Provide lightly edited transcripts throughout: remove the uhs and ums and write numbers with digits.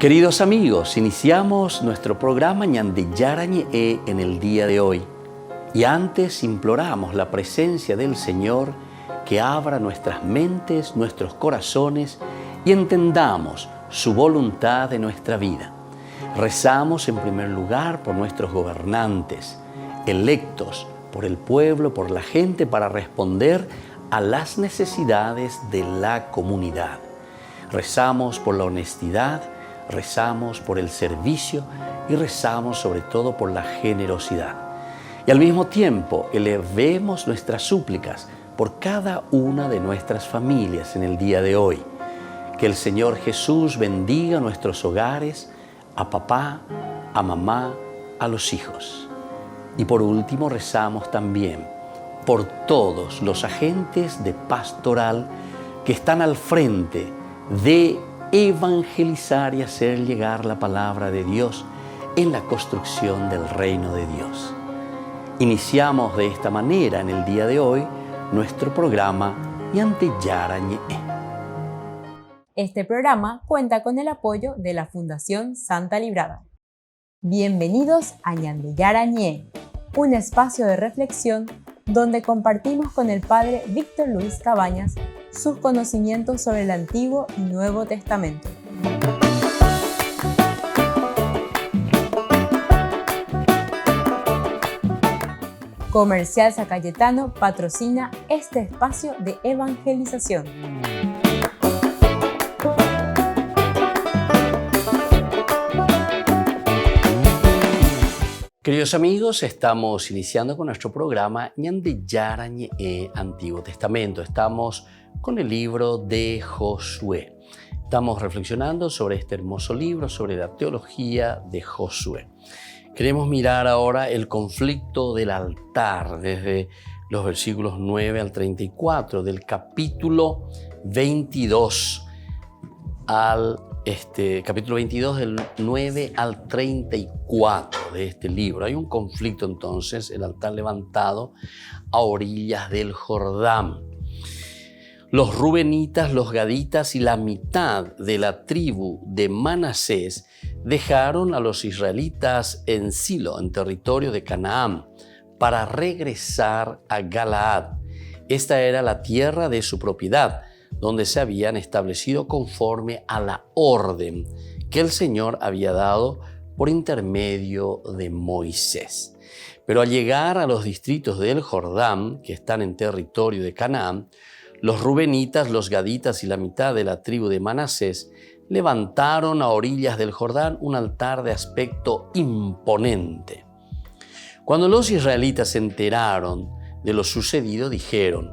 Queridos amigos, iniciamos nuestro programa Ñande Yarañe en el día de hoy. Y antes imploramos la presencia del Señor que abra nuestras mentes, nuestros corazones y entendamos su voluntad de nuestra vida. Rezamos en primer lugar por nuestros gobernantes, electos por el pueblo, por la gente, para responder a las necesidades de la comunidad. Rezamos por la honestidad, rezamos por el servicio y rezamos sobre todo por la generosidad. Y al mismo tiempo elevemos nuestras súplicas por cada una de nuestras familias en el día de hoy. Que el Señor Jesús bendiga nuestros hogares, a papá, a mamá, a los hijos. Y por último rezamos también por todos los agentes de pastoral que están al frente de evangelizar y hacer llegar la palabra de Dios en la construcción del reino de Dios. Iniciamos de esta manera en el día de hoy nuestro programa Ñande Yarañe. Este programa cuenta con el apoyo de la Fundación Santa Librada. Bienvenidos a Ñande Yarañe, un espacio de reflexión donde compartimos con el Padre Víctor Luis Cabañas sus conocimientos sobre el Antiguo y Nuevo Testamento. Comercial San Cayetano patrocina este espacio de evangelización. Queridos amigos, estamos iniciando con nuestro programa Ñande Yarañe Antiguo Testamento. Estamos con el libro de Josué. Estamos reflexionando sobre este hermoso libro, sobre la teología de Josué. Queremos mirar ahora el conflicto del altar desde los versículos 9 al 34 del capítulo 22 capítulo 22 del 9 al 34 de este libro. Hay un conflicto entonces, el altar levantado a orillas del Jordán. Los rubenitas, los gaditas y la mitad de la tribu de Manasés dejaron a los israelitas en Silo, en territorio de Canaán, para regresar a Galaad. Esta era la tierra de su propiedad, donde se habían establecido conforme a la orden que el Señor había dado por intermedio de Moisés. Pero al llegar a los distritos del Jordán, que están en territorio de Canaán, los rubenitas, los gaditas y la mitad de la tribu de Manasés levantaron a orillas del Jordán un altar de aspecto imponente. Cuando los israelitas se enteraron de lo sucedido, dijeron: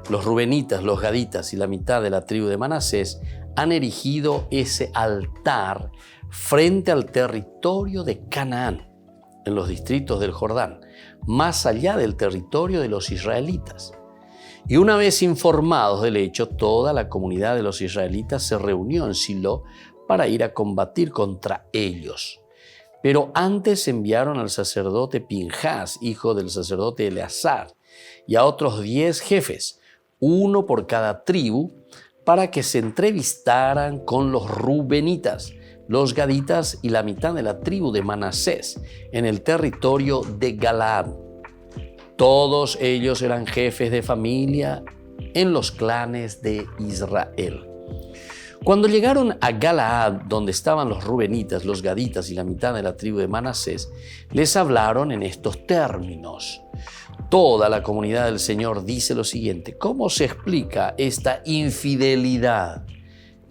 los rubenitas, los gaditas y la mitad de la tribu de Manasés han erigido ese altar frente al territorio de Canaán, en los distritos del Jordán, más allá del territorio de los israelitas. Y una vez informados del hecho, toda la comunidad de los israelitas se reunió en Silo para ir a combatir contra ellos. Pero antes enviaron al sacerdote Pinjás, hijo del sacerdote Eleazar, y a otros 10 jefes, uno por cada tribu, para que se entrevistaran con los rubenitas, los gaditas y la mitad de la tribu de Manasés en el territorio de Galaad. Todos ellos eran jefes de familia en los clanes de Israel. Cuando llegaron a Galaad, donde estaban los rubenitas, los gaditas y la mitad de la tribu de Manasés, les hablaron en estos términos: toda la comunidad del Señor dice lo siguiente: ¿cómo se explica esta infidelidad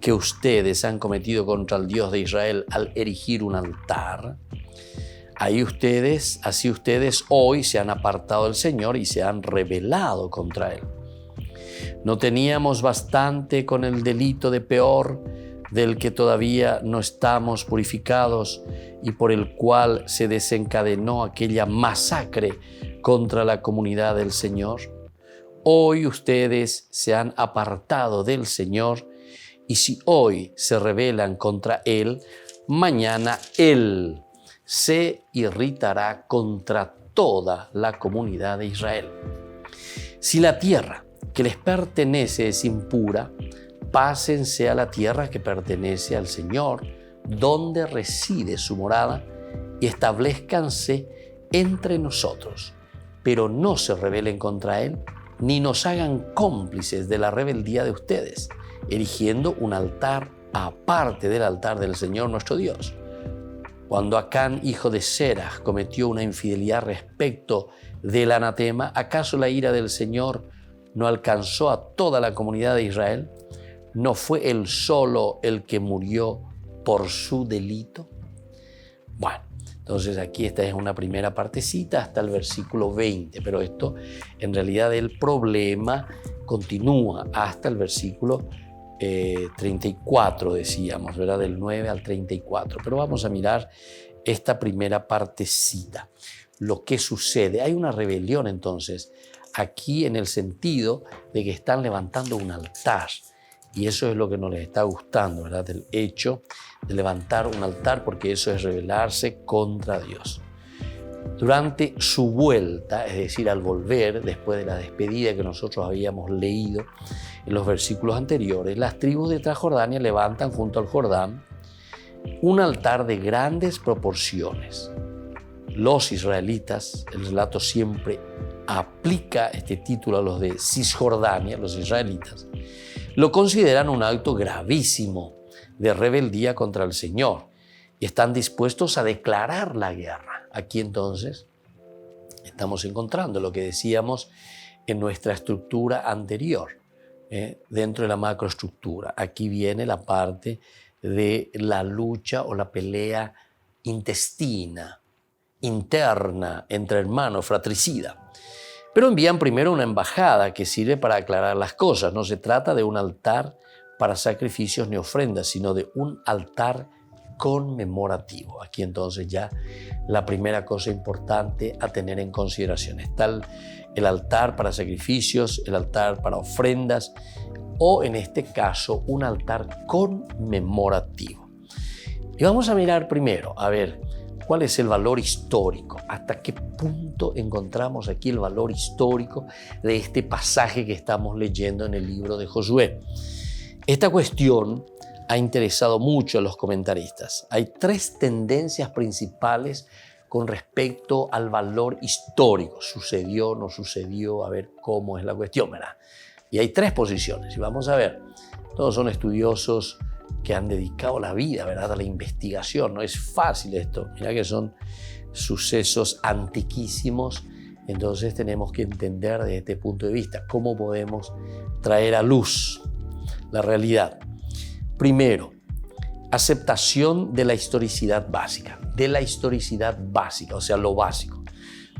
que ustedes han cometido contra el Dios de Israel al erigir un altar? Así ustedes hoy se han apartado del Señor y se han rebelado contra Él. ¿No teníamos bastante con el delito de Peor, del que todavía no estamos purificados y por el cual se desencadenó aquella masacre contra la comunidad del Señor? Hoy ustedes se han apartado del Señor, y si hoy se rebelan contra Él, mañana Él se irritará contra toda la comunidad de Israel. Si la tierra que les pertenece es impura, pásense a la tierra que pertenece al Señor, donde reside su morada y establezcanse entre nosotros, pero no se rebelen contra él, ni nos hagan cómplices de la rebeldía de ustedes, erigiendo un altar aparte del altar del Señor nuestro Dios. Cuando Acán, hijo de Seraj, cometió una infidelidad respecto del anatema, ¿acaso la ira del Señor no alcanzó a toda la comunidad de Israel? ¿No fue él solo el que murió por su delito? Bueno, entonces aquí esta es una primera partecita hasta el versículo 20, pero esto en realidad el problema continúa hasta el versículo 34, decíamos, ¿verdad? Del 9 al 34. Pero vamos a mirar esta primera partecita. Lo que sucede. Hay una rebelión entonces aquí en el sentido de que están levantando un altar. Y eso es lo que nos les está gustando, ¿verdad? El hecho de levantar un altar, porque eso es rebelarse contra Dios. Durante su vuelta, es decir, al volver, después de la despedida que nosotros habíamos leído en los versículos anteriores, las tribus de Transjordania levantan junto al Jordán un altar de grandes proporciones. Los israelitas, el relato siempre aplica este título a los de Cisjordania, los israelitas, lo consideran un acto gravísimo de rebeldía contra el Señor y están dispuestos a declarar la guerra. Aquí entonces estamos encontrando lo que decíamos en nuestra estructura anterior, dentro de la macroestructura. Aquí viene la parte de la lucha o la pelea intestina, interna, entre hermanos, fratricida. Pero envían primero una embajada que sirve para aclarar las cosas. No se trata de un altar para sacrificios ni ofrendas, sino de un altar conmemorativo. Aquí entonces ya la primera cosa importante a tener en consideración. Está el altar para sacrificios, el altar para ofrendas o en este caso un altar conmemorativo. Y vamos a mirar primero, a ver, ¿cuál es el valor histórico? ¿Hasta qué punto encontramos aquí el valor histórico de este pasaje que estamos leyendo en el libro de Josué? Esta cuestión ha interesado mucho a los comentaristas. Hay tres tendencias principales con respecto al valor histórico. ¿Sucedió, no sucedió? A ver cómo es la cuestión, ¿verdad? Y hay tres posiciones. Y vamos a ver, todos son estudiosos que han dedicado la vida, ¿verdad?, a la investigación. No es fácil esto. Mira que son sucesos antiquísimos. Entonces tenemos que entender desde este punto de vista cómo podemos traer a luz la realidad. Primero, aceptación de la historicidad básica. O sea, lo básico.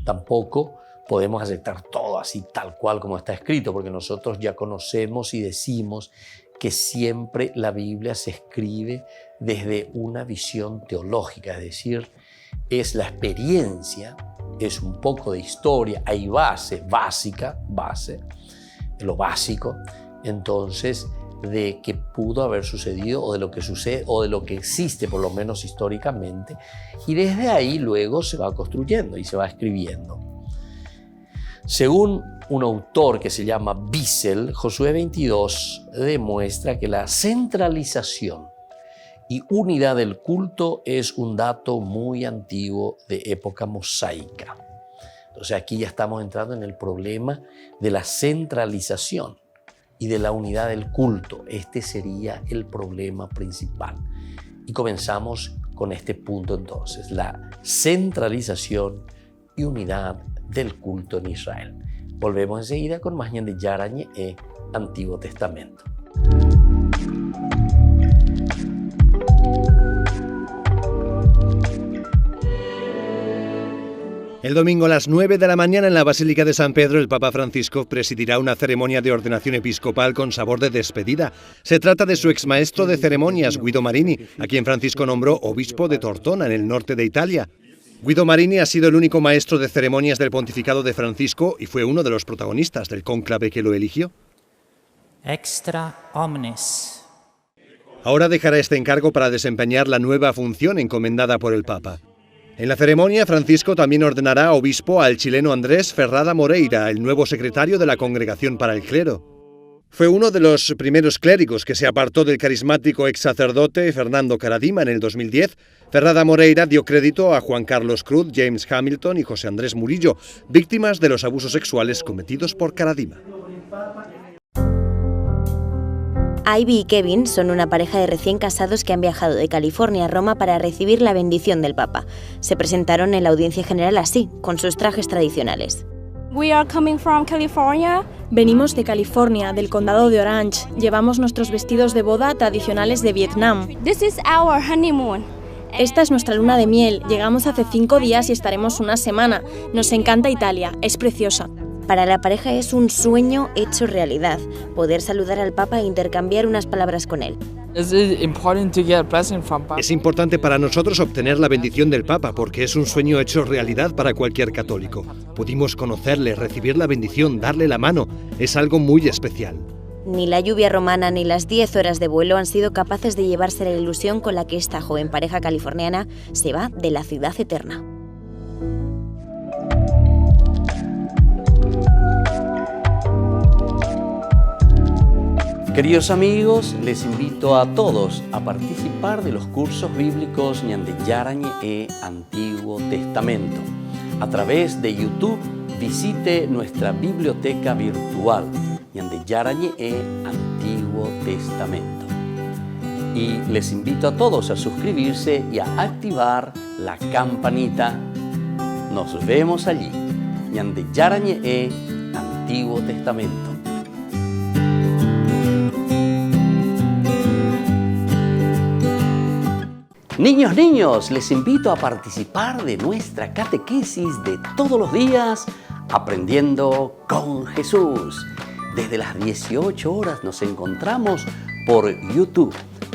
Tampoco podemos aceptar todo así tal cual como está escrito, porque nosotros ya conocemos y decimos que siempre la Biblia se escribe desde una visión teológica, es decir, es la experiencia, es un poco de historia, hay base, lo básico, entonces, de que pudo haber sucedido o de lo que sucede o de lo que existe por lo menos históricamente, y desde ahí luego se va construyendo y se va escribiendo. Según un autor que se llama Wiesel, Josué 22 demuestra que la centralización y unidad del culto es un dato muy antiguo de época mosaica. Entonces aquí ya estamos entrando en el problema de la centralización y de la unidad del culto. Este sería el problema principal. Y comenzamos con este punto entonces, la centralización y unidad del culto en Israel. Volvemos enseguida con más de Yarañe e Antiguo Testamento. El domingo a las 9 de la mañana en la Basílica de San Pedro, el Papa Francisco presidirá una ceremonia de ordenación episcopal con sabor de despedida. Se trata de su exmaestro de ceremonias, Guido Marini, a quien Francisco nombró obispo de Tortona, en el norte de Italia. Guido Marini ha sido el único maestro de ceremonias del pontificado de Francisco y fue uno de los protagonistas del cónclave que lo eligió. Extra omnes. Ahora dejará este encargo para desempeñar la nueva función encomendada por el Papa. En la ceremonia, Francisco también ordenará obispo al chileno Andrés Ferrada Moreira, el nuevo secretario de la Congregación para el Clero. Fue uno de los primeros clérigos que se apartó del carismático ex sacerdote Fernando Karadima en el 2010. Ferrada Moreira dio crédito a Juan Carlos Cruz, James Hamilton y José Andrés Murillo, víctimas de los abusos sexuales cometidos por Karadima. Ivy y Kevin son una pareja de recién casados que han viajado de California a Roma para recibir la bendición del Papa. Se presentaron en la audiencia general así, con sus trajes tradicionales. We are coming from California. Venimos de California, del condado de Orange. Llevamos nuestros vestidos de boda tradicionales de Vietnam. This is our honeymoon. Esta es nuestra luna de miel. Llegamos hace 5 días y estaremos una semana. Nos encanta Italia, es preciosa. Para la pareja es un sueño hecho realidad, poder saludar al Papa e intercambiar unas palabras con él. Es importante para nosotros obtener la bendición del Papa porque es un sueño hecho realidad para cualquier católico. Pudimos conocerle, recibir la bendición, darle la mano. Es algo muy especial. Ni la lluvia romana ni las 10 horas de vuelo han sido capaces de llevarse la ilusión con la que esta joven pareja californiana se va de la ciudad eterna. Queridos amigos, les invito a todos a participar de los cursos bíblicos Ñande Yarañe e Antiguo Testamento. A través de YouTube, visite nuestra biblioteca virtual Ñande Yarañe e Antiguo Testamento. Y les invito a todos a suscribirse y a activar la campanita. Nos vemos allí. Ñande Yarañe e Antiguo Testamento. Niños, les invito a participar de nuestra catequesis de todos los días, Aprendiendo con Jesús. Desde las 18 horas nos encontramos por YouTube.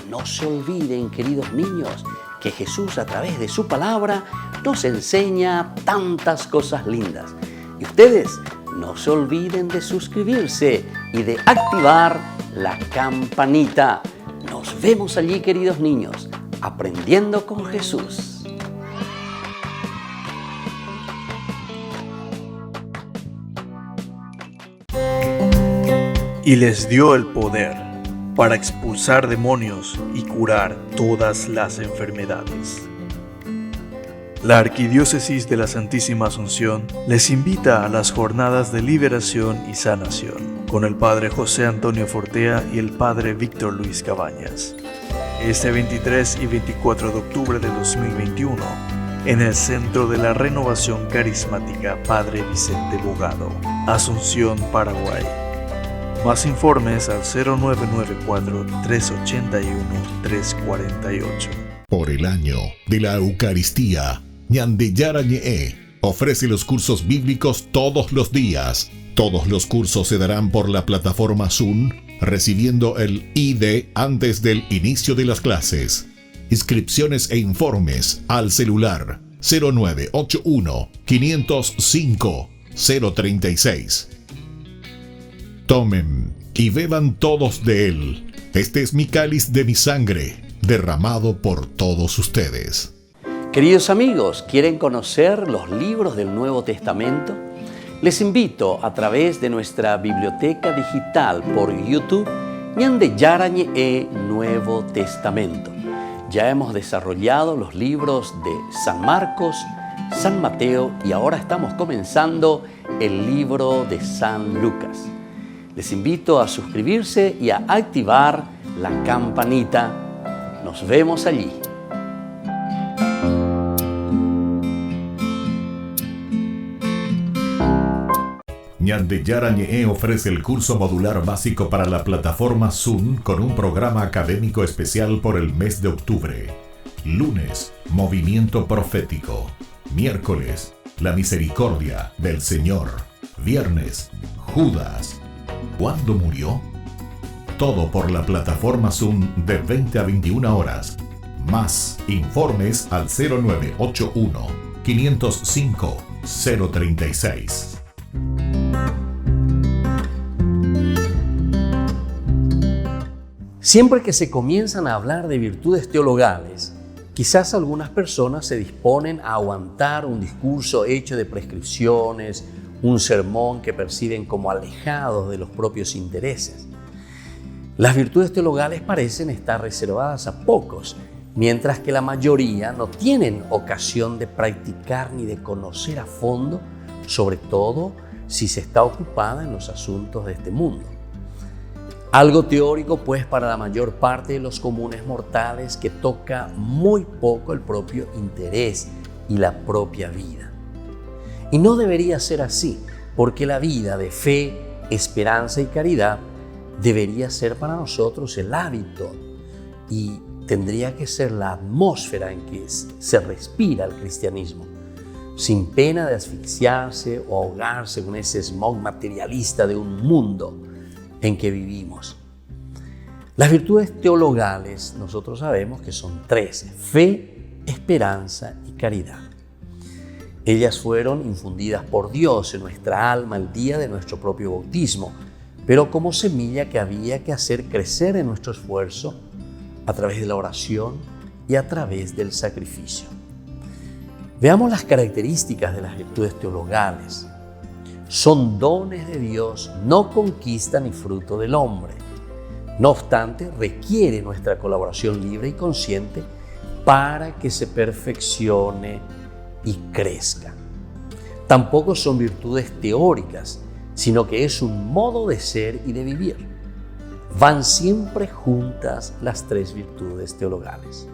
No se olviden, queridos niños, que Jesús a través de su palabra nos enseña tantas cosas lindas. Y ustedes no se olviden de suscribirse y de activar la campanita. Nos vemos allí, queridos niños. Aprendiendo con Jesús. Y les dio el poder para expulsar demonios y curar todas las enfermedades. La Arquidiócesis de la Santísima Asunción les invita a las jornadas de liberación y sanación con el Padre José Antonio Fortea y el Padre Víctor Luis Cabañas. Este 23 y 24 de octubre de 2021, en el Centro de la Renovación Carismática Padre Vicente Bogado, Asunción, Paraguay. Más informes al 0994-381-348. Por el año de la Eucaristía, Ñande Yarañe ofrece los cursos bíblicos todos los días. Todos los cursos se darán por la plataforma Zoom, recibiendo el ID antes del inicio de las clases. Inscripciones e informes al celular 0981-505-036. Tomen y beban todos de él. Este es mi cáliz de mi sangre, derramado por todos ustedes. Queridos amigos, ¿quieren conocer los libros del Nuevo Testamento? Les invito a través de nuestra biblioteca digital por YouTube, Ñande Yarañe e Nuevo Testamento. Ya hemos desarrollado los libros de San Marcos, San Mateo y ahora estamos comenzando el libro de San Lucas. Les invito a suscribirse y a activar la campanita. Nos vemos allí. Ñande Yarañe ofrece el curso modular básico para la plataforma Zoom con un programa académico especial por el mes de octubre. Lunes, Movimiento Profético. Miércoles, La Misericordia del Señor. Viernes, Judas. ¿Cuándo murió? Todo por la plataforma Zoom de 20 a 21 horas. Más informes al 0981-505-036. Siempre que se comienzan a hablar de virtudes teologales, quizás algunas personas se disponen a aguantar un discurso hecho de prescripciones, un sermón que perciben como alejados de los propios intereses. Las virtudes teologales parecen estar reservadas a pocos, mientras que la mayoría no tienen ocasión de practicar ni de conocer a fondo, sobre todo si se está ocupada en los asuntos de este mundo. Algo teórico, pues, para la mayor parte de los comunes mortales, que toca muy poco el propio interés y la propia vida. Y no debería ser así, porque la vida de fe, esperanza y caridad debería ser para nosotros el hábito y tendría que ser la atmósfera en que se respira el cristianismo, sin pena de asfixiarse o ahogarse con ese smog materialista de un mundo en que vivimos. Las virtudes teologales nosotros sabemos que son 13: fe, esperanza y caridad. Ellas fueron infundidas por Dios en nuestra alma el día de nuestro propio bautismo, pero como semilla que había que hacer crecer en nuestro esfuerzo a través de la oración y a través del sacrificio. Veamos las características de las virtudes teologales. Son dones de Dios, no conquista ni fruto del hombre. No obstante, requiere nuestra colaboración libre y consciente para que se perfeccione y crezca. Tampoco son virtudes teóricas, sino que es un modo de ser y de vivir. Van siempre juntas las 3 virtudes teologales.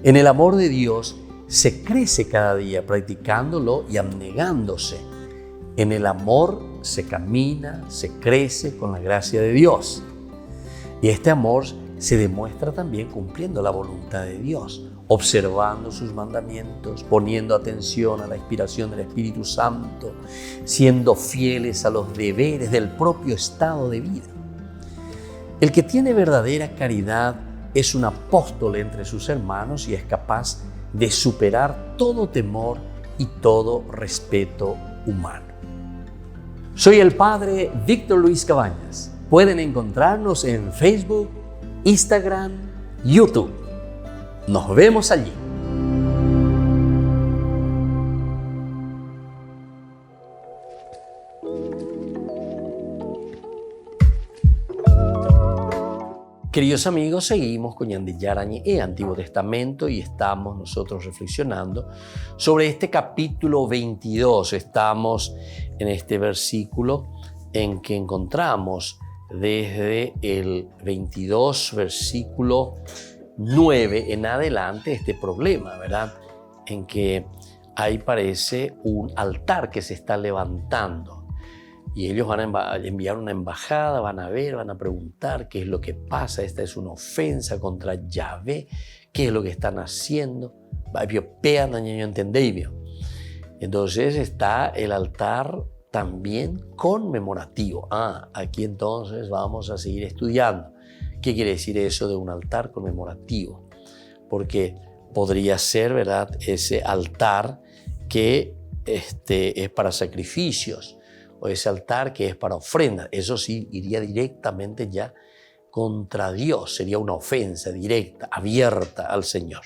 En el amor de Dios se crece cada día practicándolo y abnegándose. En el amor se camina, se crece con la gracia de Dios. Y este amor se demuestra también cumpliendo la voluntad de Dios, observando sus mandamientos, poniendo atención a la inspiración del Espíritu Santo, siendo fieles a los deberes del propio estado de vida. El que tiene verdadera caridad es un apóstol entre sus hermanos y es capaz de superar todo temor y todo respeto humano. Soy el Padre Víctor Luis Cabañas. Pueden encontrarnos en Facebook, Instagram, YouTube. Nos vemos allí. Queridos amigos, seguimos con Ñande Yarañe, Antiguo Testamento, y estamos nosotros reflexionando sobre este capítulo 22. Estamos en este versículo en que encontramos desde el 22, versículo 9 en adelante, este problema, ¿verdad? En que ahí parece un altar que se está levantando. Y ellos van a enviar una embajada, van a ver, van a preguntar qué es lo que pasa. Esta es una ofensa contra Yahvé. ¿Qué es lo que están haciendo? Entonces está el altar también conmemorativo. Aquí entonces vamos a seguir estudiando. ¿Qué quiere decir eso de un altar conmemorativo? Porque podría ser, ¿verdad?, ese altar que es para sacrificios, o ese altar que es para ofrendas. Eso sí iría directamente ya contra Dios, sería una ofensa directa, abierta al Señor.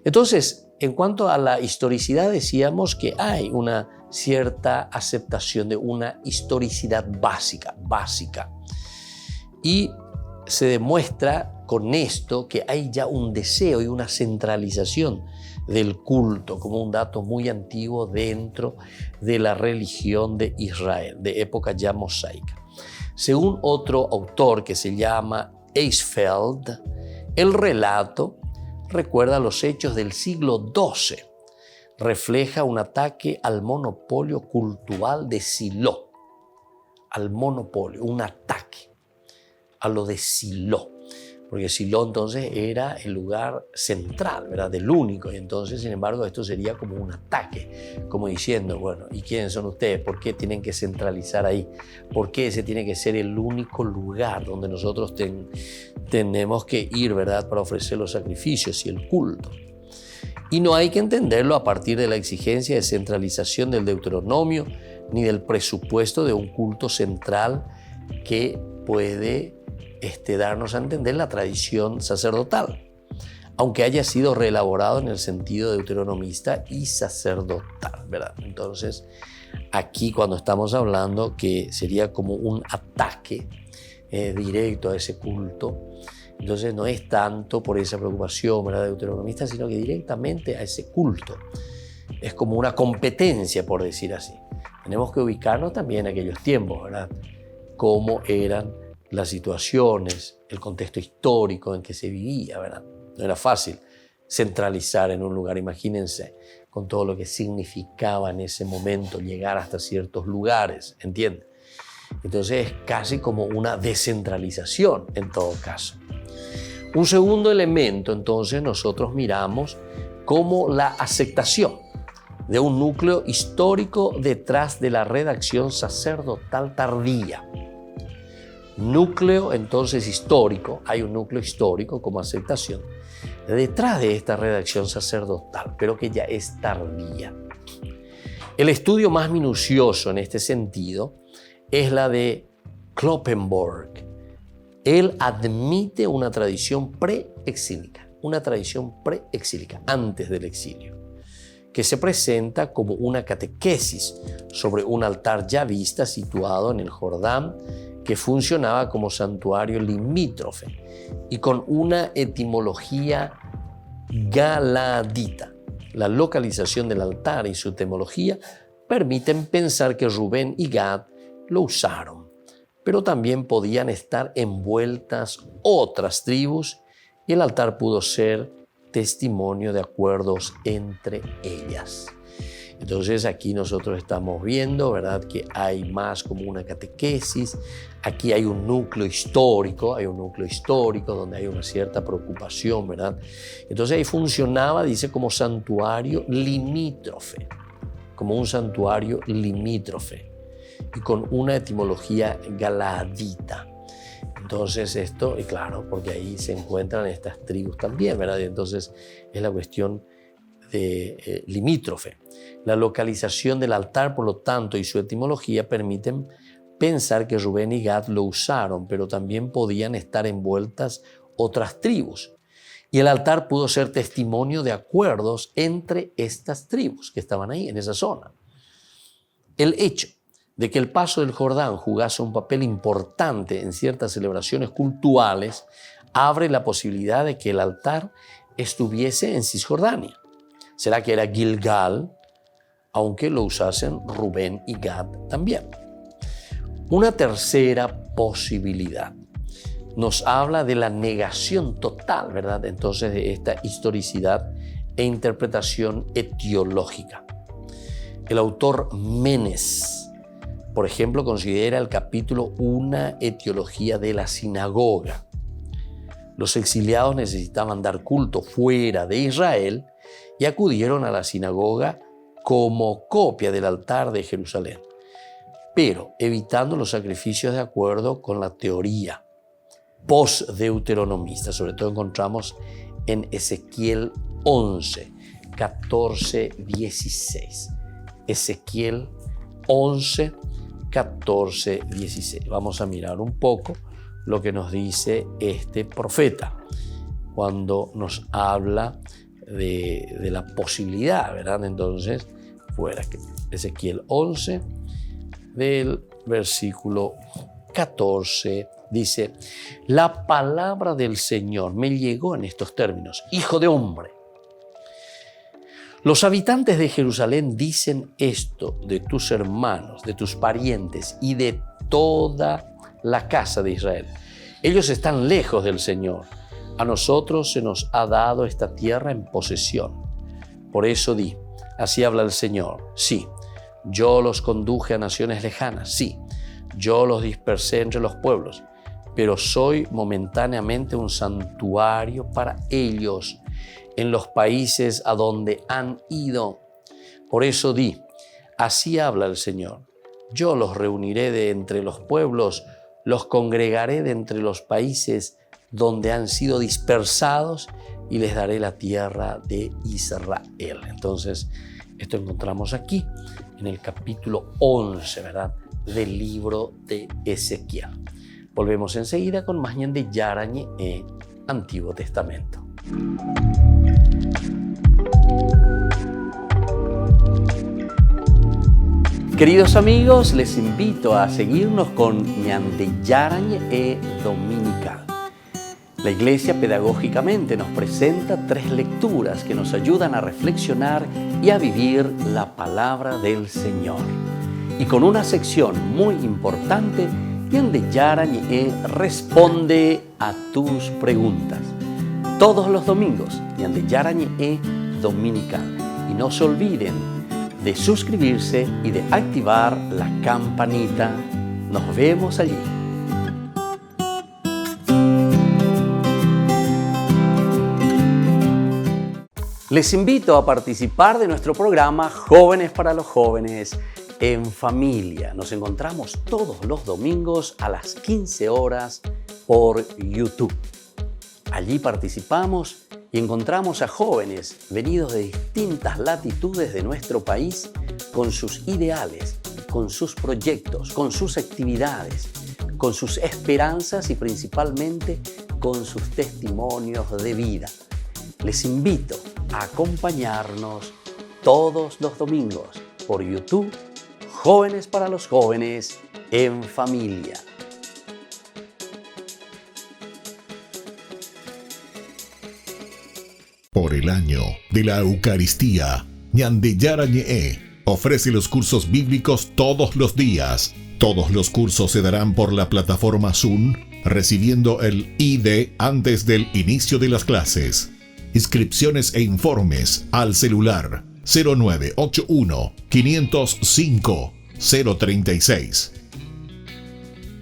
Entonces, en cuanto a la historicidad, decíamos que hay una cierta aceptación de una historicidad básica. Y se demuestra con esto que hay ya un deseo y una centralización del culto como un dato muy antiguo dentro de la religión de Israel, de época ya mosaica. Según otro autor que se llama Eisfeld, el relato recuerda los hechos del siglo XII. Refleja un ataque al monopolio cultural de Silo. Al monopolio, un ataque a lo de Silo. Porque Silo entonces era el lugar central, ¿verdad?, del único. Y entonces, sin embargo, esto sería como un ataque, como diciendo, bueno, ¿y quiénes son ustedes? ¿Por qué tienen que centralizar ahí? ¿Por qué ese tiene que ser el único lugar donde nosotros tenemos que ir, ¿verdad?, para ofrecer los sacrificios y el culto? Y no hay que entenderlo a partir de la exigencia de centralización del Deuteronomio, ni del presupuesto de un culto central que puede darnos a entender la tradición sacerdotal, aunque haya sido reelaborado en el sentido deuteronomista y sacerdotal, ¿verdad? Entonces, aquí cuando estamos hablando que sería como un ataque directo a ese culto. Entonces no es tanto por esa preocupación, ¿verdad?, deuteronomista, sino que directamente a ese culto. Es como una competencia, por decir así. Tenemos que ubicarnos también en aquellos tiempos, ¿verdad?, cómo eran las situaciones, el contexto histórico en que se vivía, ¿verdad? No era fácil centralizar en un lugar. Imagínense con todo lo que significaba en ese momento llegar hasta ciertos lugares, ¿entienden? Entonces es casi como una descentralización en todo caso. Un segundo elemento, entonces, nosotros miramos como la aceptación de un núcleo histórico detrás de la redacción sacerdotal tardía. Núcleo, entonces, histórico, hay un núcleo histórico como aceptación detrás de esta redacción sacerdotal, pero que ya es tardía. El estudio más minucioso en este sentido es la de Kloppenborg. Él admite una tradición preexílica, antes del exilio, que se presenta como una catequesis sobre un altar yavista situado en el Jordán, que funcionaba como santuario limítrofe y con una etimología galadita. La localización del altar y su etimología permiten pensar que Rubén y Gad lo usaron, pero también podían estar envueltas otras tribus y el altar pudo ser testimonio de acuerdos entre ellas. Entonces aquí nosotros estamos viendo, ¿verdad?, que hay más como una catequesis. Aquí hay un núcleo histórico donde hay una cierta preocupación, ¿verdad? Entonces ahí funcionaba, dice, como santuario limítrofe, como un santuario limítrofe y con una etimología galadita. Entonces esto, y claro, porque ahí se encuentran estas tribus también, ¿verdad? Y entonces es la cuestión de limítrofe. La localización del altar, por lo tanto, y su etimología permiten pensar que Rubén y Gad lo usaron, pero también podían estar envueltas otras tribus. Y el altar pudo ser testimonio de acuerdos entre estas tribus que estaban ahí, en esa zona. El hecho de que el paso del Jordán jugase un papel importante en ciertas celebraciones cultuales abre la posibilidad de que el altar estuviese en Cisjordania. ¿Será que era Gilgal? Aunque lo usasen Rubén y Gad también. Una tercera posibilidad nos habla de la negación total, ¿verdad?, entonces, de esta historicidad e interpretación etiológica. El autor Menes, por ejemplo, considera el capítulo una etiología de la sinagoga. Los exiliados necesitaban dar culto fuera de Israel y acudieron a la sinagoga como copia del altar de Jerusalén, pero evitando los sacrificios de acuerdo con la teoría post-deuteronomista. Sobre todo encontramos en Ezequiel 11, 14, 16. Ezequiel 11, 14, 16. Vamos a mirar un poco lo que nos dice este profeta cuando nos habla de la posibilidad, ¿verdad? Entonces, fuera que Ezequiel 11, del versículo 14, dice: la palabra del Señor me llegó en estos términos: hijo de hombre, los habitantes de Jerusalén dicen esto de tus hermanos, de tus parientes y de toda la casa de Israel. Ellos están lejos del Señor. A nosotros se nos ha dado esta tierra en posesión. Por eso di: así habla el Señor. Sí, yo los conduje a naciones lejanas. Sí, yo los dispersé entre los pueblos. Pero soy momentáneamente un santuario para ellos en los países a donde han ido. Por eso di: así habla el Señor. Yo los reuniré de entre los pueblos, los congregaré de entre los países donde han sido dispersados y les daré la tierra de Israel. Entonces, esto encontramos aquí en el capítulo 11, ¿verdad?, del libro de Ezequiel. Volvemos enseguida con más Ñande Yarañe en Antiguo Testamento. Queridos amigos, les invito a seguirnos con Ñande Yarañe Dominical. La Iglesia pedagógicamente nos presenta 3 lecturas que nos ayudan a reflexionar y a vivir la palabra del Señor. Y con una sección muy importante, Ñande Yarañe responde a tus preguntas. Todos los domingos, Ñande Yarañe Dominical. Y no se olviden de suscribirse y de activar la campanita. Nos vemos allí. Les invito a participar de nuestro programa Jóvenes para los Jóvenes en Familia. Nos encontramos todos los domingos a las 15 horas por YouTube. Allí participamos y encontramos a jóvenes venidos de distintas latitudes de nuestro país con sus ideales, con sus proyectos, con sus actividades, con sus esperanzas y principalmente con sus testimonios de vida. Les invito a acompañarnos todos los domingos por YouTube, Jóvenes para los Jóvenes en Familia. Por el año de la Eucaristía, Ñande Yarañe ofrece los cursos bíblicos todos los días. Todos los cursos se darán por la plataforma Zoom, recibiendo el ID antes del inicio de las clases. Inscripciones e informes al celular 0981 505 036.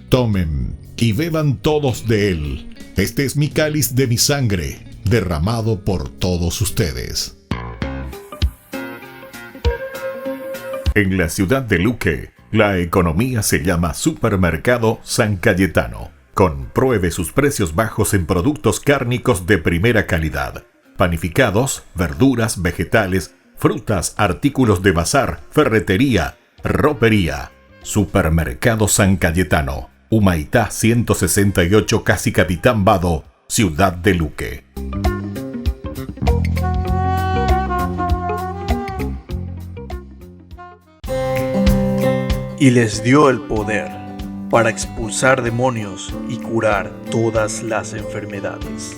Tomen y beban todos de él. Este es mi cáliz de mi sangre, derramado por todos ustedes. En la ciudad de Luque, la economía se llama Supermercado San Cayetano. Compruebe sus precios bajos en productos cárnicos de primera calidad. Panificados, verduras, vegetales, frutas, artículos de bazar, ferretería, ropería. Supermercado San Cayetano, Humaitá 168, Casi Capitán Vado, Ciudad de Luque. Y les dio el poder para expulsar demonios y curar todas las enfermedades.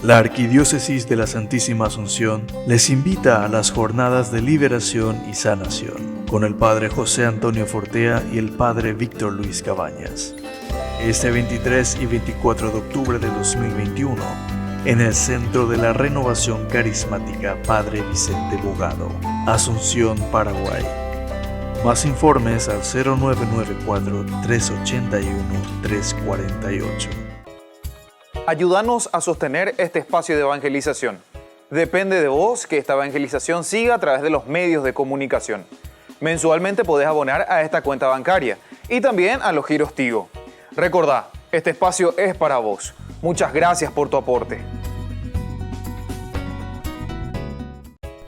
La Arquidiócesis de la Santísima Asunción les invita a las jornadas de liberación y sanación con el Padre José Antonio Fortea y el Padre Víctor Luis Cabañas. Este 23 y 24 de octubre de 2021, en el Centro de la Renovación Carismática Padre Vicente Bogado, Asunción, Paraguay. Más informes al 0994-381-348. Ayúdanos a sostener este espacio de evangelización. Depende de vos que esta evangelización siga a través de los medios de comunicación. Mensualmente podés abonar a esta cuenta bancaria y también a los giros Tigo. Recordá, este espacio es para vos. Muchas gracias por tu aporte.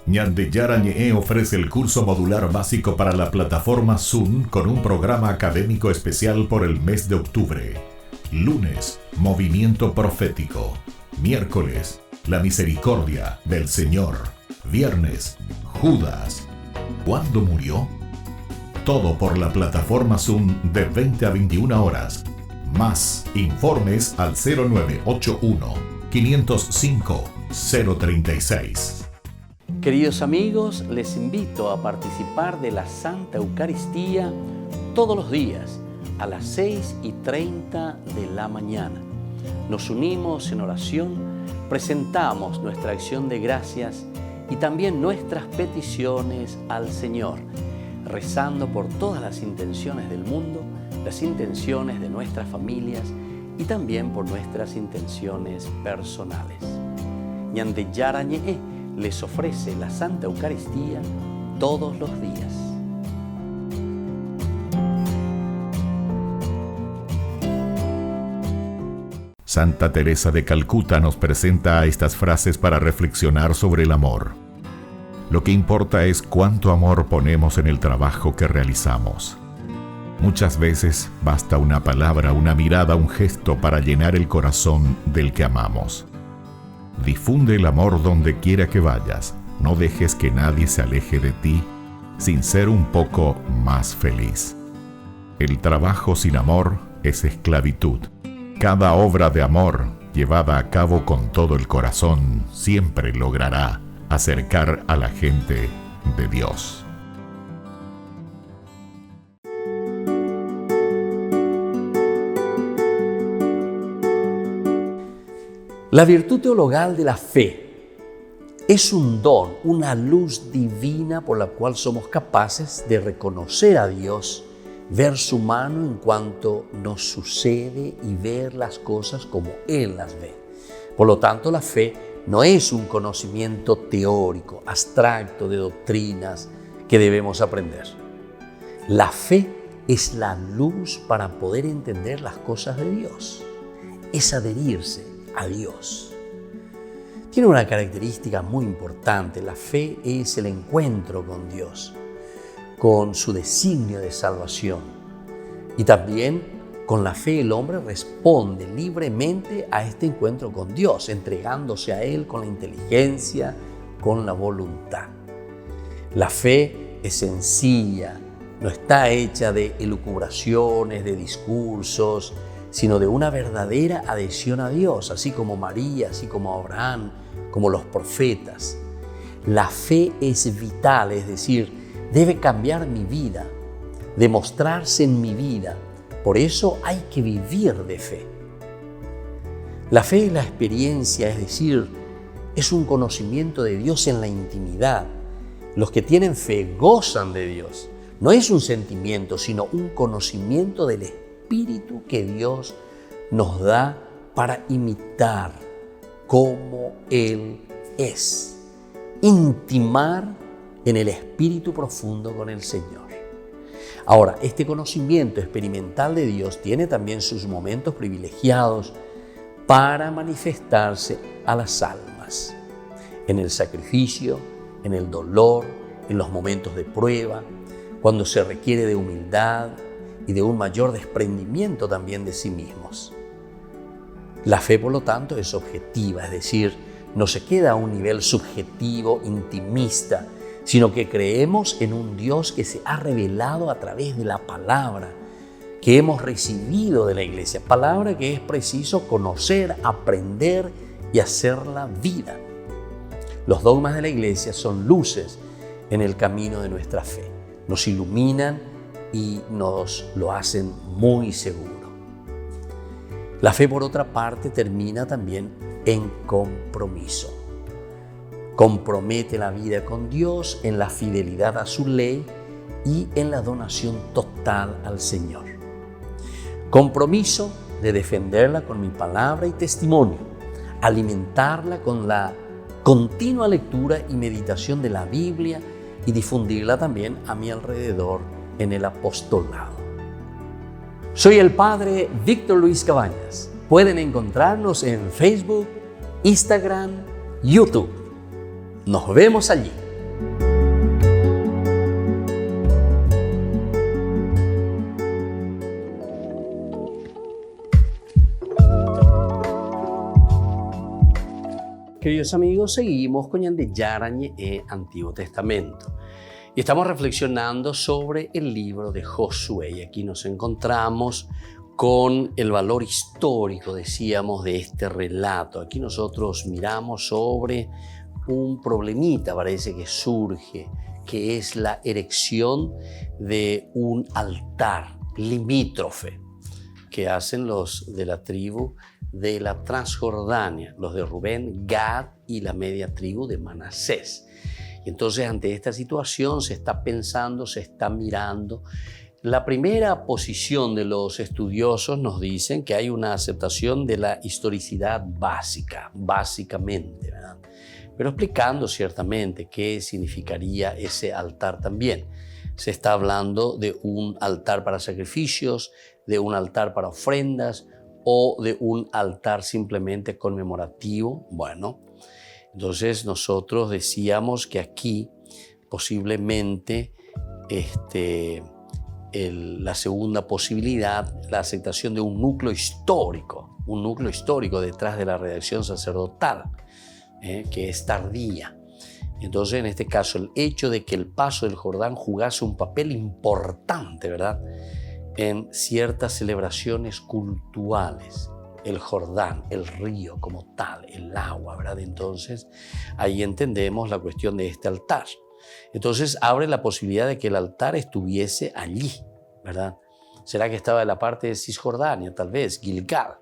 Ñande Yarañe ofrece el curso modular básico para la plataforma Zoom con un programa académico especial por el mes de octubre. Lunes, Movimiento Profético. Miércoles, La Misericordia del Señor. Viernes, Judas. ¿Cuándo murió? Todo por la plataforma Zoom de 20 a 21 horas. Más informes al 0981 505 036. Queridos amigos, les invito a participar de la Santa Eucaristía todos los días a las 6:30 de la mañana. Nos unimos en oración, presentamos nuestra acción de gracias y también nuestras peticiones al Señor, rezando por todas las intenciones del mundo, las intenciones de nuestras familias y también por nuestras intenciones personales. Ñande Yarañe les ofrece la Santa Eucaristía todos los días. Santa Teresa de Calcuta nos presenta estas frases para reflexionar sobre el amor. Lo que importa es cuánto amor ponemos en el trabajo que realizamos. Muchas veces basta una palabra, una mirada, un gesto para llenar el corazón del que amamos. Difunde el amor donde quiera que vayas. No dejes que nadie se aleje de ti. sin ser un poco más feliz. El trabajo sin amor es esclavitud. Cada obra de amor llevada a cabo con todo el corazón siempre logrará acercar a la gente de Dios. La virtud teologal de la fe es un don, una luz divina por la cual somos capaces de reconocer a Dios, ver su mano en cuanto nos sucede y ver las cosas como Él las ve. Por lo tanto, la fe no es un conocimiento teórico, abstracto de doctrinas que debemos aprender. La fe es la luz para poder entender las cosas de Dios, es adherirse a Dios. Tiene una característica muy importante. La fe es el encuentro con Dios, con su designio de salvación. Y también con la fe el hombre responde libremente a este encuentro con Dios, entregándose a Él con la inteligencia, con la voluntad. La fe es sencilla, no está hecha de elucubraciones, de discursos, sino de una verdadera adhesión a Dios, así como María, así como Abraham, como los profetas. La fe es vital, es decir, debe cambiar mi vida, demostrarse en mi vida. Por eso hay que vivir de fe. La fe es la experiencia, es decir, es un conocimiento de Dios en la intimidad. Los que tienen fe gozan de Dios. No es un sentimiento, sino un conocimiento del Espíritu que Dios nos da para imitar cómo Él es. Intimar en el Espíritu profundo con el Señor. Ahora, este conocimiento experimental de Dios tiene también sus momentos privilegiados para manifestarse a las almas. En el sacrificio, en el dolor, en los momentos de prueba, cuando se requiere de humildad y de un mayor desprendimiento también de sí mismos. La fe, por lo tanto, es objetiva, es decir, no se queda a un nivel subjetivo, intimista, sino que creemos en un Dios que se ha revelado a través de la palabra que hemos recibido de la Iglesia, palabra que es preciso conocer, aprender y hacerla vida. Los dogmas de la Iglesia son luces en el camino de nuestra fe, nos iluminan y nos lo hacen muy seguro. La fe, por otra parte, termina también en compromiso. Compromete la vida con Dios en la fidelidad a su ley y en la donación total al Señor. Compromiso de defenderla con mi palabra y testimonio, alimentarla con la continua lectura y meditación de la Biblia y difundirla también a mi alrededor en el apostolado. Soy el Padre Víctor Luis Cabañas. Pueden encontrarnos en Facebook, Instagram, YouTube. Nos vemos allí. Queridos amigos, seguimos con Ñande Yarañe Antiguo Testamento. Y estamos reflexionando sobre el libro de Josué. Y aquí nos encontramos con el valor histórico, decíamos, de este relato. Aquí nosotros miramos sobre un problemita, parece que surge, que es la erección de un altar limítrofe que hacen los de la tribu de la Transjordania, los de Rubén, Gad y la media tribu de Manasés. Y entonces ante esta situación se está pensando, se está mirando. La primera posición de los estudiosos nos dicen que hay una aceptación de la historicidad básicamente, ¿verdad? Pero explicando ciertamente qué significaría ese altar también. Se está hablando de un altar para sacrificios, de un altar para ofrendas o de un altar simplemente conmemorativo. Bueno, entonces nosotros decíamos que aquí posiblemente la segunda posibilidad, la aceptación de un núcleo histórico detrás de la redacción sacerdotal, que es tardía. Entonces, en este caso, el hecho de que el paso del Jordán jugase un papel importante, ¿verdad?, en ciertas celebraciones culturales, el Jordán, el río como tal, el agua, ¿verdad? Entonces, ahí entendemos la cuestión de este altar. Entonces, abre la posibilidad de que el altar estuviese allí, ¿verdad? ¿Será que estaba en la parte de Cisjordania, tal vez, Gilgal?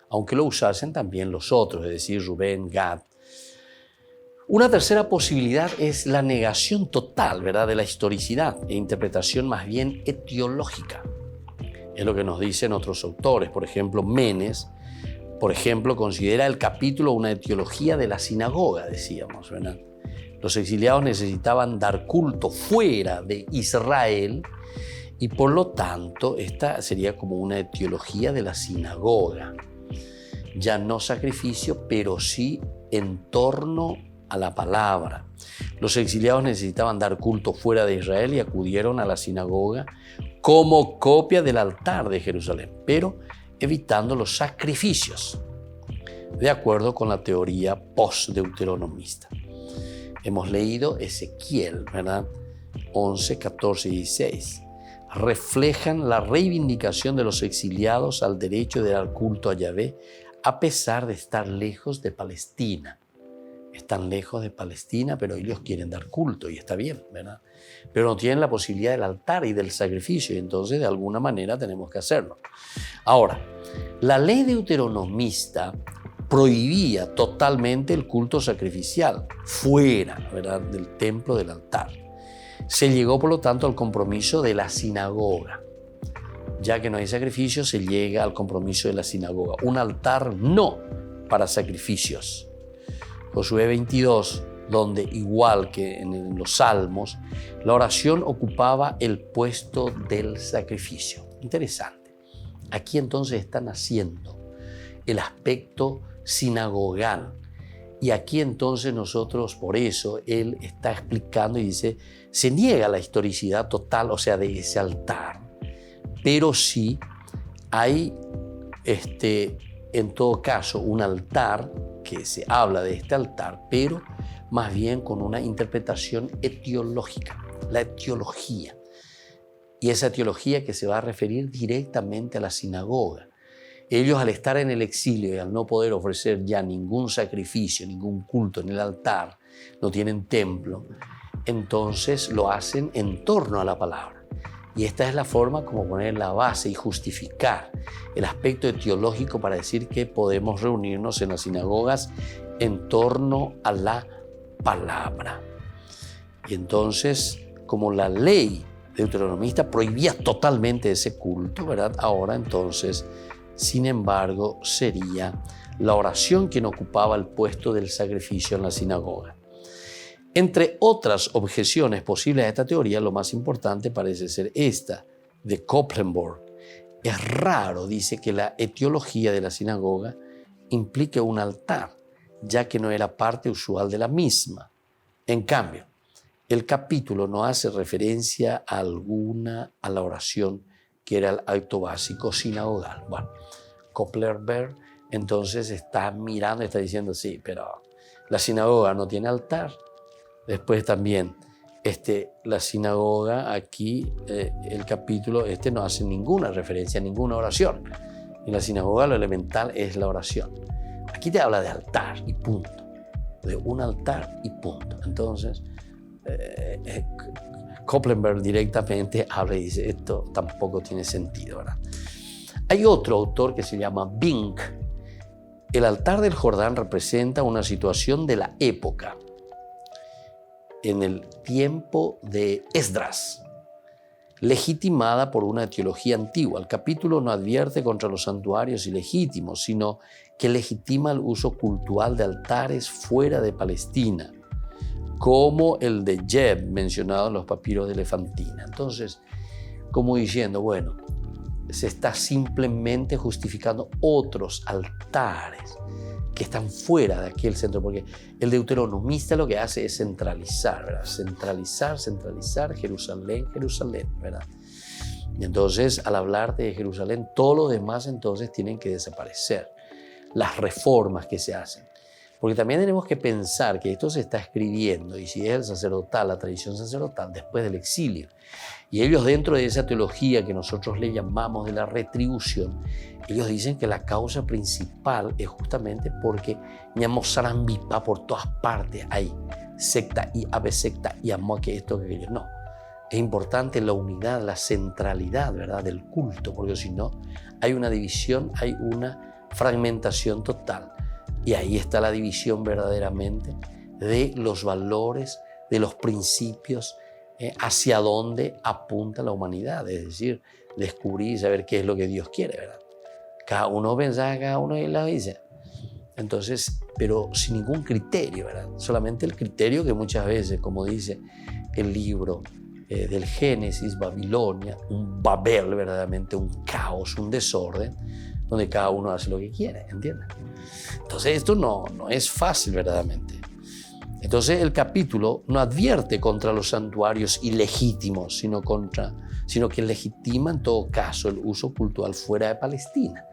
Aunque lo usasen también los otros, es decir, Rubén, Gad. Una tercera posibilidad es la negación total, ¿verdad?, de la historicidad e interpretación más bien etiológica. Es lo que nos dicen otros autores. Por ejemplo, Menes, considera el capítulo una etiología de la sinagoga, decíamos, ¿verdad? Los exiliados necesitaban dar culto fuera de Israel y por lo tanto esta sería como una etiología de la sinagoga. Ya no sacrificio, pero sí en torno a la palabra. Los exiliados necesitaban dar culto fuera de Israel y acudieron a la sinagoga como copia del altar de Jerusalén, pero evitando los sacrificios, de acuerdo con la teoría post-deuteronomista. Hemos leído Ezequiel, ¿verdad? 11, 14 y 16. Reflejan la reivindicación de los exiliados al derecho de dar culto a Yahvé, a pesar de estar lejos de Palestina. Están lejos de Palestina, pero ellos quieren dar culto y está bien, ¿verdad? Pero no tienen la posibilidad del altar y del sacrificio, y entonces de alguna manera tenemos que hacerlo. Ahora, la ley deuteronomista prohibía totalmente el culto sacrificial fuera, ¿verdad?, del templo, del altar. Se llegó, por lo tanto, al compromiso de la sinagoga. Ya que no hay sacrificio, se llega al compromiso de la sinagoga. Un altar no para sacrificios. Josué 22, donde igual que en los Salmos, la oración ocupaba el puesto del sacrificio. Interesante. Aquí entonces está naciendo el aspecto sinagogal. Y aquí entonces nosotros, por eso, él está explicando y dice, se niega la historicidad total, o sea, de ese altar, pero sí hay, en todo caso, un altar que se habla de este altar, pero más bien con una interpretación etiológica, la etiología. Y esa etiología que se va a referir directamente a la sinagoga. Ellos, al estar en el exilio y al no poder ofrecer ya ningún sacrificio, ningún culto en el altar, no tienen templo, entonces lo hacen en torno a la palabra. Y esta es la forma como poner la base y justificar el aspecto etiológico para decir que podemos reunirnos en las sinagogas en torno a la palabra. Y entonces, como la ley deuteronomista prohibía totalmente ese culto, ¿verdad? Ahora entonces, sin embargo, sería la oración quien ocupaba el puesto del sacrificio en la sinagoga. Entre otras objeciones posibles a esta teoría, lo más importante parece ser esta, de Koplenborg. Es raro, dice, que la etiología de la sinagoga implique un altar, ya que no era parte usual de la misma. En cambio, el capítulo no hace referencia alguna a la oración, que era el acto básico sinagogal. Bueno, Koplenborg entonces está mirando y está diciendo, sí, pero la sinagoga no tiene altar. Después también la sinagoga, aquí el capítulo no hace ninguna referencia a ninguna oración. En la sinagoga lo elemental es la oración. Aquí te habla de altar y punto, de un altar y punto. Entonces, Koplenborg directamente habla y dice, esto tampoco tiene sentido, ¿verdad? Hay otro autor que se llama Bink. El altar del Jordán representa una situación de la época, en el tiempo de Esdras, legitimada por una teología antigua. El capítulo no advierte contra los santuarios ilegítimos, sino que legitima el uso cultural de altares fuera de Palestina, como el de Jeb, mencionado en los papiros de Elefantina. Entonces, como diciendo, bueno, se está simplemente justificando otros altares que están fuera de aquel centro, porque el deuteronomista lo que hace es centralizar, ¿verdad? Centralizar Jerusalén, ¿verdad? Y entonces, al hablar de Jerusalén, todo lo demás entonces tienen que desaparecer. Las reformas que se hacen. Porque también tenemos que pensar que esto se está escribiendo, y si es el sacerdotal, la tradición sacerdotal, después del exilio. Y ellos, dentro de esa teología que nosotros le llamamos de la retribución, ellos dicen que la causa principal es justamente porque ñamosarambipá por todas partes hay secta y abesecta y amo que esto que aquello. No, es importante la unidad, la centralidad, ¿verdad?, del culto, porque si no hay una división, hay una fragmentación total. Y ahí está la división verdaderamente de los valores, de los principios, hacia dónde apunta la humanidad, es decir, descubrir y saber qué es lo que Dios quiere, ¿verdad? Cada uno piensa, cada uno la dice. Entonces, pero sin ningún criterio, ¿verdad? Solamente el criterio que muchas veces, como dice el libro del Génesis, Babilonia, un Babel, verdaderamente un caos, un desorden, donde cada uno hace lo que quiere, ¿entiendes? Entonces esto no es fácil verdaderamente. Entonces el capítulo no advierte contra los santuarios ilegítimos, sino que legitima en todo caso el uso cultural fuera de Palestina.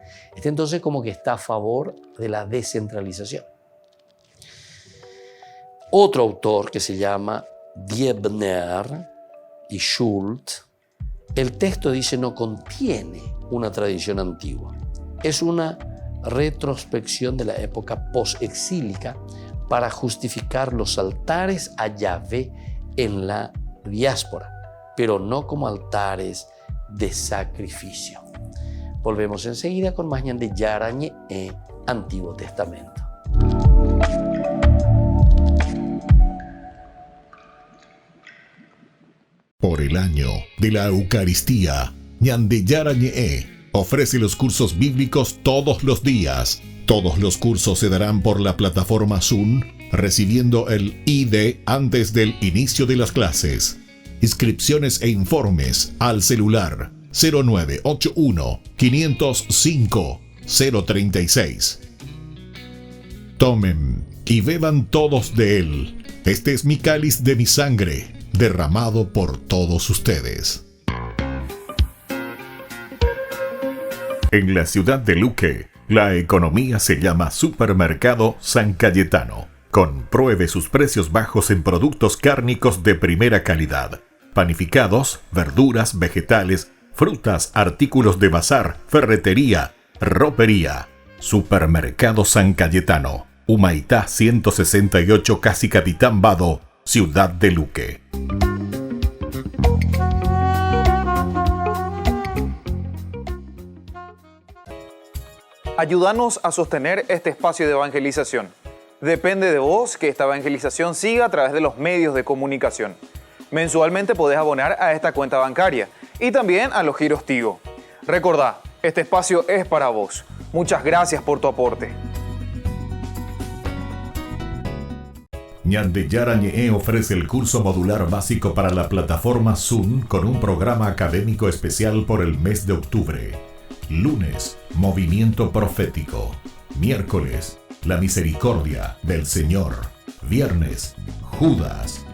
Entonces como que está a favor de la descentralización. Otro autor que se llama Diebner y Schultz, el texto dice no contiene una tradición antigua. Es una retrospección de la época post-exílica para justificar los altares a Yahvé en la diáspora, pero no como altares de sacrificio. Volvemos enseguida con más Ñan de Yarañe en Antiguo Testamento. Por el año de la Eucaristía, Ñan de Yarañe ofrece los cursos bíblicos todos los días. Todos los cursos se darán por la plataforma Zoom, recibiendo el ID antes del inicio de las clases. Inscripciones e informes al celular 0981 505 036. Tomen y beban todos de él. Este es mi cáliz de mi sangre, derramado por todos ustedes. En la ciudad de Luque, la economía se llama Supermercado San Cayetano. Compruebe sus precios bajos en productos cárnicos de primera calidad. Panificados, verduras, vegetales, frutas, artículos de bazar, ferretería, ropería. Supermercado San Cayetano, Humaitá 168, Casi Capitán Vado, ciudad de Luque. Ayúdanos a sostener este espacio de evangelización. Depende de vos que esta evangelización siga a través de los medios de comunicación. Mensualmente podés abonar a esta cuenta bancaria y también a los giros Tigo. Recordá, este espacio es para vos. Muchas gracias por tu aporte. Ñan de Yarañe ofrece el curso modular básico para la plataforma Zoom con un programa académico especial por el mes de octubre. Lunes, movimiento profético. Miércoles, la misericordia del Señor. Viernes, Judas.